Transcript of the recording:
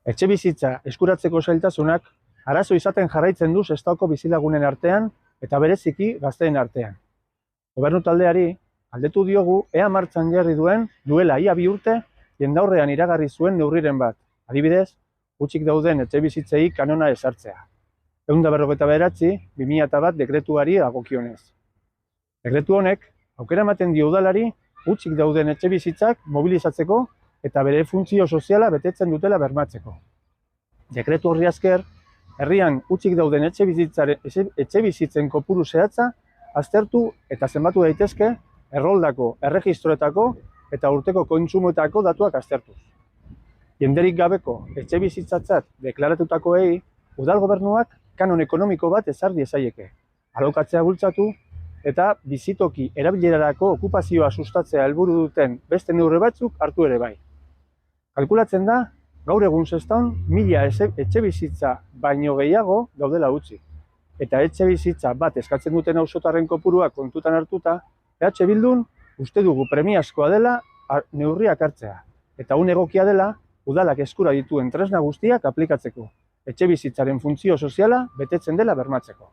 Etxebizitza eskuratzeko zailtasunak arazo izaten jarraitzen du Sestaoko bizilagunen artean eta bereziki gazteen artean. Gobernu taldeari galdetu diogu ea martxan jarri duen duela ia 2 urte jendaurrean iragarri zuen neurriren bat. Adibidez, hutsik dauden etxebizitzei kanona ezartzea. 149/2001 dekretuari dagokionez. Dekretu honek aukera ematen dio udalari hutsik dauden etxebizitzak mobilizatzeko eta bere funtzio soziala betetzen dutela bermatzeko. Dekretu horri esker, herrian hutsik dauden etxebizitzen kopuru zehatza aztertu eta zenbatu daitezke erroldako, erregistroetako eta urteko kontsumoetako datuak aztertuz. Jenderik gabeko etxebizitzatzat deklaratutakoei udal gobernuak kanon ekonomiko bat ezar diezaieke, alokatzea bultzatu eta bizitoki erabilerarako okupazioa sustatzea helburu duten beste neurri batzuk hartu ere bai. Kalkulatzen da, gaur egun Sestaon 1000 etxebizitza baino gehiago daudela hutsik. Eta etxebizitza bat eskatzen duten auzotarren kopurua kontutan hartuta, EH Bildun uste dugu premiazkoa dela neurriak hartzea. Eta une egokia dela, udalak eskura dituen tresna guztiak aplikatzeko. Etxebizitzaren funtzio soziala betetzen dela bermatzeko.